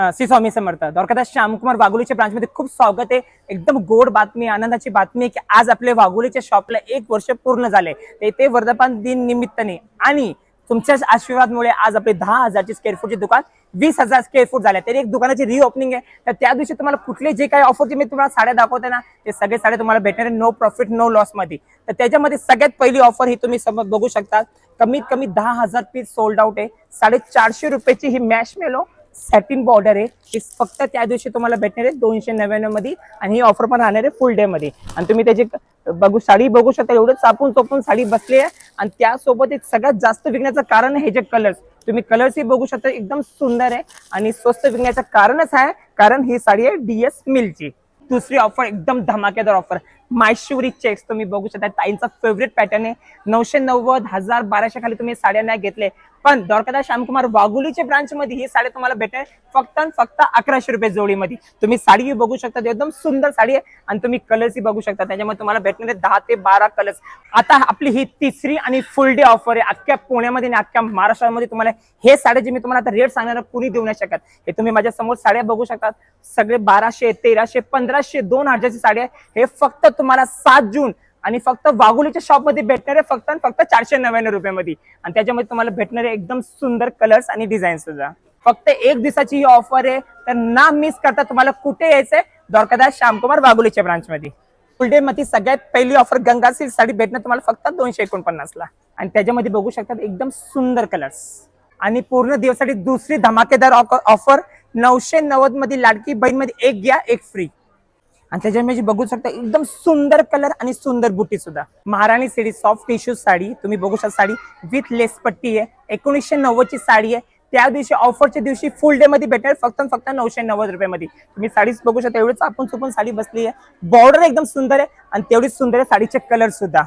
श्री स्वामी समर्थ. द्वारकादास श्यामकुमार वाघोलीच्या ब्रांचमध्ये खूप स्वागत आहे. एकदम गोड बातमी, आनंदाची बातमी आहे की आज आपल्या वाघोलीच्या शॉपला 1 वर्ष पूर्ण झाले. ते वर्धापन दिन निमित्ताने आणि तुमच्याच आशीर्वादमुळे आज आपले 10,000 स्क्वेअर फूटचे दुकान 20,000 स्क्वेअर फूट झाले. तरी एक दुकानाची रिओपनिंग आहे. तर त्या दिवशी तुम्हाला कुठले जे काही ऑफरचे मी तुम्हाला साड्या दाखवते ना, ते सगळे साड्या तुम्हाला भेटणार आहे नो प्रॉफिट नो लॉस मध्ये. तर त्याच्यामध्ये सगळ्यात पहिली ऑफर ही तुम्ही समोर बघू शकता. कमीत कमी 10,000 पीस सोल्ड आउट आहे. 450 रुपयाची ही मॅश मेलो सॅटिन बॉर्डर आहे. ही फक्त त्या दिवशी तुम्हाला भेटणार आहे 299 मध्ये. आणि ही ऑफर पण राहणार आहे फुल डे मध्ये. आणि तुम्ही त्याची साडी बघू शकता. एवढं चापून चोपून साडी बसली आहे. आणि त्यासोबत एक सगळ्यात जास्त विकण्याचं कारण हे जे कलर्स तुम्ही कलर्स ही बघू शकता. एकदम सुंदर आहे आणि स्वस्त विकण्याचं कारणच आहे कारण ही साडी आहे DS मिलची. दुसरी ऑफर एकदम धमाकेदार ऑफर माहेश्वरी चेक्स तुम्ही बघू शकता. ताईंचा फेवरेट पॅटर्न आहे. 990, 1000, 1200 खाली तुम्ही साड्या नाही घेतले, पण द्वारकादास श्यामकुमार वाघोलीच्या ब्रांच मध्ये ही साडी तुम्हाला भेटणार फक्त 1100 रुपये जोडीमध्ये. तुम्ही साडी बघू शकता. एकदम सुंदर साडी आहे आणि तुम्ही कलर्स ही बघू शकता. त्याच्यामध्ये तुम्हाला भेटणार आहे 10 ते 12 कलर्स. आता आपली ही तिसरी आणि फुल डे ऑफर आहे. अख्ख्या पुण्यामध्ये आणि अख्ख्या महाराष्ट्रामध्ये तुम्हाला हे साड्या जे मी तुम्हाला आता रेट सांगणार कुणी देऊ नाही शकत. हे तुम्ही माझ्या समोर साड्या बघू शकता. सगळे 1200, 1300, 1500, 2000ची साडी आहे. हे फक्त तुम्हाला 7 जून आणि फक्त वाघोलीच्या शॉप मध्ये भेटणार आहे फक्त 499 रुपयामध्ये. आणि त्याच्यामध्ये तुम्हाला भेटणार आहे एकदम सुंदर कलर्स आणि डिझाईन सुद्धा. फक्त 1 दिवसाची ही ऑफर आहे. तर ना मिस करता तुम्हाला कुठे यायचंय द्वारकादास श्यामकुमार वाघोलीच्या ब्रांच मध्ये. फुल डे मध्ये सगळ्यात पहिली ऑफर गंगा सिल्क साडी भेटणार तुम्हाला फक्त 249 ला. आणि त्याच्यामध्ये बघू शकता एकदम सुंदर कलर्स. आणि पूर्ण दिवसासाठी दुसरी धमाकेदार ऑफर 990 मध्ये लाडकी बहीण मध्ये एक घ्या एक फ्री. आणि त्याच्यामध्ये बघू शकता एकदम सुंदर कलर आणि सुंदर बुटी सुद्धा. महाराणी साडी सॉफ्ट टिश्यू साडी तुम्ही बघू शकता. साडी विथ लेस पट्टी आहे. 1990 ची साडी आहे. त्या दिवशी ऑफरच्या दिवशी फुल डे मध्ये भेटेल फक्त 990 रुपयामध्ये. तुम्ही साडी बघू शकता. एवढीच आपण चुकून साडी बसली आहे. बॉर्डर एकदम सुंदर आहे आणि तेवढीच सुंदर आहे साडीचे कलर सुद्धा.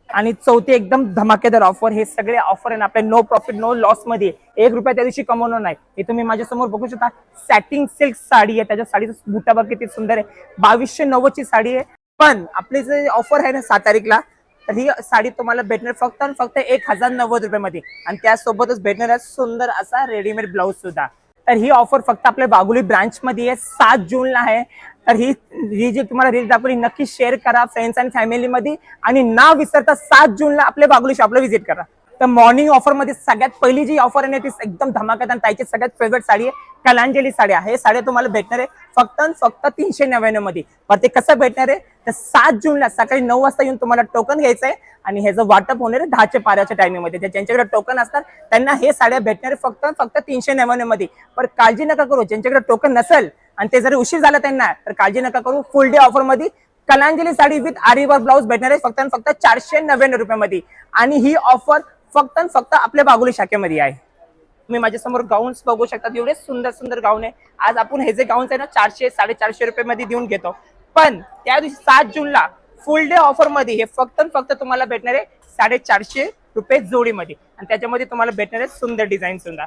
आणि चौथी एकदम धमाकेदार ऑफर. हे सगळे ऑफर आहे ना आपल्या नो प्रॉफिट नो लॉस मध्ये. 1 रुपया त्या दिवशी कमवणार नाही. हे तुम्ही माझ्या समोर बघू शकता. सॅटिन सिल्क साडी आहे. त्याच्या साडीचा बुटा बघ किती सुंदर आहे. 2290 ची साडी आहे. पण आपली जे ऑफर आहे ना 7 तारीखला, तर ही साडी तुम्हाला भेटणार फक्त 1090 रुपयामध्ये. आणि त्यासोबतच भेटणार आहे सुंदर असा रेडीमेड ब्लाऊज सुद्धा. तर ही ऑफर फक्त आपल्या वाघोली ब्रांच मध्ये आहे. 7 जूनला आहे. तर ही जी तुम्हाला रील दाखवली नक्की शेअर करा फ्रेंड्स आणि फॅमिली मध्ये. आणि ना विसरता 7 जूनला आपल्या वाघोली शॉपला व्हिजिट करा. तर मॉर्निंग ऑफर मध्ये सगळ्यात पहिली जी ऑफर आहे ती एकदम धमाकेदार. ताईची सगळ्यात फेवरेट साडी आहे कलांजली साड्या. हे साड्या तुम्हाला भेटणार आहे फक्त 399 मध्ये. पण ते कसं भेटणार आहे तर 7 जूनला सकाळी 9 वाजता येऊन तुम्हाला टोकन घ्यायचं आहे. आणि ह्याचं वाटप होणार आहे 10 चे 12च्या टायमिंग मध्ये. ज्यांच्याकडे टोकन असतात त्यांना हे साड्या भेटणार आहे फक्त 399 मध्ये. पण काळजी नका करू. ज्यांच्याकडे टोकन नसेल आणि ते जरी उशीर झाला त्यांना तर काळजी नका करू. फुल डे ऑफर मध्ये कलांजली साडी विथ आरीवर ब्लाऊज भेटणार आहे फक्त 499 रुपयामध्ये. आणि ही ऑफर फक्त आपल्या वाघोली शाखेमध्ये आहे. तुम्ही माझ्या समोर गाऊन्स बघू शकता. एवढे सुंदर सुंदर गाऊन आहे. आज आपण हे जे गाऊन्स आहे ना 400 450 रुपयामध्ये देऊन घेतो. पण त्या दिवशी 7 जूनला फुल डे ऑफर मध्ये हे फक्त तुम्हाला भेटणार आहे 450 रुपये जोडीमध्ये. आणि त्याच्यामध्ये तुम्हाला भेटणार आहे सुंदर डिझाईन सुद्धा.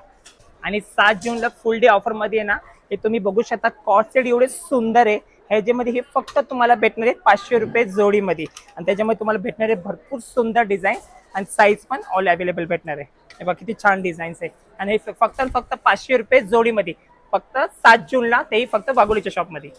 आणि 7 जूनला फुल डे ऑफर मध्ये आहे ना हे तुम्ही बघू शकता. कॉट सेट एवढे सुंदर आहे. ह्याच्यामध्ये हे फक्त तुम्हाला भेटणार आहे 500 रुपये जोडीमध्ये. आणि त्याच्यामध्ये तुम्हाला भेटणार आहे भरपूर सुंदर डिझाईन आणि साईज पण ऑल अवेलेबल भेटणार आहे. हे बघा किती छान डिझाईन्स आहे. आणि हे फक्त 500 रुपये जोडीमध्ये फक्त 7 जूनला, तेही फक्त वाघोलीच्या शॉपमध्ये.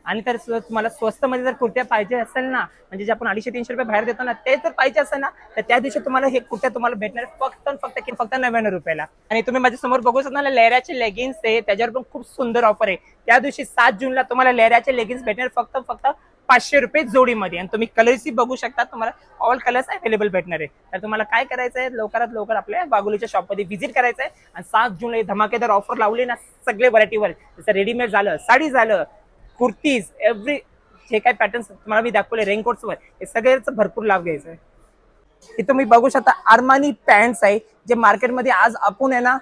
आणि तर तुम्हाला स्वस्त मध्ये जर कुर्त्या पाहिजे असेल ना, म्हणजे जे आपण 250-300 रुपये बाहेर देतो ना, ते जर पाहिजे असेल ना तर त्या दिवशी तुम्हाला हे कुर्त्या तुम्हाला भेटणार फक्त 99 रुपयाला. आणि तुम्ही माझ्या समोर बघू शकता ना लेहराचे लेगिन्स आहे. त्याच्यावर पण खूप सुंदर ऑफर आहे. त्या दिवशी 7 जूनला तुम्हाला लेहराचे लेगिन्स भेटणार फक्त 500 रुपये जोडीमध्ये. आणि तुम्ही कलर्सही बघू शकता. तुम्हाला ऑल कलर्स अवेलेबल भेटणार आहे. तर तुम्हाला काय करायचं आहे लवकरात लवकर आपल्या वाघोलीच्या शॉपमध्ये व्हिजिट करायचं आहे. आणि 7 जूनला धमाकेदार ऑफर लावली ना सगळे व्हरायटीवर. जसं रेडीमेड झालं, साडी झालं, कुर्तीज, एव्हरी जे काही पॅटर्न तुम्हाला मी दाखवले रेनकोट्स वर, हे सगळ्याचा भरपूर लाभ घ्यायचा आहे. हे तुम्ही बघू शकता. अरमानी पॅन्ट्स आहे जे मार्केटमध्ये आज आपण आहे ना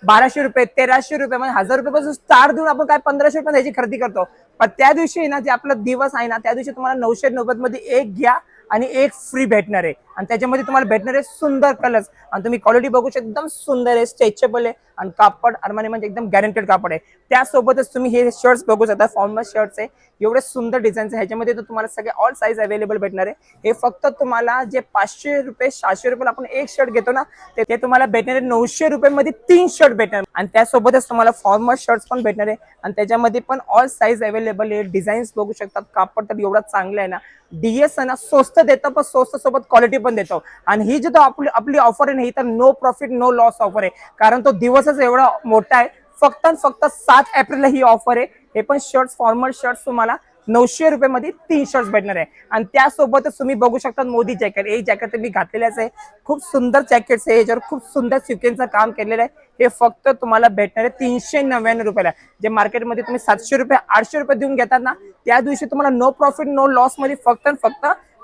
1200 रुपये 1300 रुपये म्हणजे 1000 रुपयापासून स्टार देऊन आपण काय 1500 रुपये ह्याची खरेदी करतो. पण त्या दिवशी ना जे आपला दिवस आहे ना त्या दिवशी तुम्हाला 990 मध्ये एक घ्या आणि एक फ्री भेटणार आहे. आणि त्याच्यामध्ये तुम्हाला भेटणार आहे सुंदर कलर्स. आणि तुम्ही क्वालिटी बघू शकता एकदम सुंदर आहे, स्ट्रेचेबल आहे. आणि कापड अरमानी म्हणजे एकदम गॅरंटेड कापड आहे. त्यासोबतच तुम्ही हे शर्ट्स बघू शकता, फॉर्मल शर्ट्स आहे, एवढे सुंदर डिझाईन्स आहे. ह्याच्यामध्ये तर तुम्हाला सगळे ऑल साईज अवेलेबल भेटणार आहे. हे फक्त तुम्हाला जे 500 रुपये 600 रुपये आपण एक शर्ट घेतो ना, ते तुम्हाला भेटणार आहे 900 रुपये 3 शर्ट भेटणार. आणि त्यासोबतच तुम्हाला फॉर्मल शर्ट्स पण भेटणार आहे आणि त्याच्यामध्ये पण ऑल साईज अवेलेबल आहे. डिझाईन्स बघू शकतात, कापड तर एवढा चांगला आहे ना. डीएस आहे ना, स्वस्त देतो पण स्वस्त सोबत क्वालिटी पण देतो. आणि ही जी तो आपली ऑफर आहे ना, ही तर no profit no loss offer आहे, कारण तो दिवसच एवढा मोठा आहे. फक्त 7 एप्रिलला ही ऑफर आहे. हे पण शर्ट्स, फॉर्मल शर्ट्स तुम्हाला 900 रुपये 3 शर्ट्स भेटणार आहे. आणि त्यासोबतच तुम्ही बघू शकता मोदी जॅकेट. हे जॅकेट मी घातलेलेच आहे, खूप सुंदर जॅकेट्स आहे. याच्यावर खूप सुंदर सिक्वेन्सचं काम केलेलं आहे. हे फक्त तुम्हाला भेटणार आहे 399 रुपयाला. जे मार्केटमध्ये तुम्ही 700 रुपये 800 रुपये देऊन घेतात ना, त्या दिवशी तुम्हाला नो प्रॉफिट नो लॉस मध्ये फक्त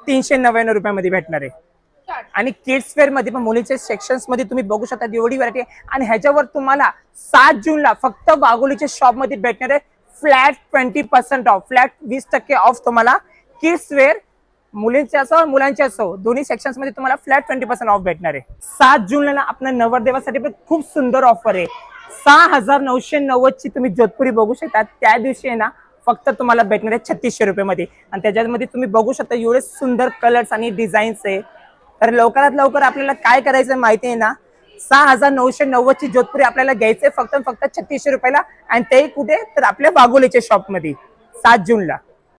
399 रुपयामध्ये भेटणार आहे. आणि किड्स वेअर मध्ये पण मुलींच्या सेक्शन्स मध्ये तुम्ही बघू शकता एवढी व्हरायटी आहे. आणि ह्याच्यावर तुम्हाला 7 जूनला फक्त वाघोलीच्या शॉप मध्ये भेटणार आहे फ्लॅट 20% ऑफ, फ्लॅट 20% ऑफ तुम्हाला किड्स वेअर मुलींचे असो मुलांचे असो दोन्ही सेक्शन्स मध्ये तुम्हाला फ्लॅट 20% ऑफ भेटणार आहे. 7 जूनला आपल्या नवरदेवासाठी पण खूप सुंदर ऑफर आहे. 6990 ची तुम्ही जोधपुरी बघू शकता. त्या दिवशी आहे ना फक्त तुम्हाला भेटणार आहे 3600 रुपये आणि त्याच्यामध्ये तुम्ही बघू शकता एवढे सुंदर कलर्स आणि डिझाईन्स आहे. तर लवकरात लवकर आपल्याला काय करायचं माहिती आहे ना, 6990 ची जोधपुरी आपल्याला घ्यायचंय फक्त 3600 रुपयाला. आणि ते कुठे तर आपल्या वाघोलीच्या शॉप मध्ये 7 जूनला.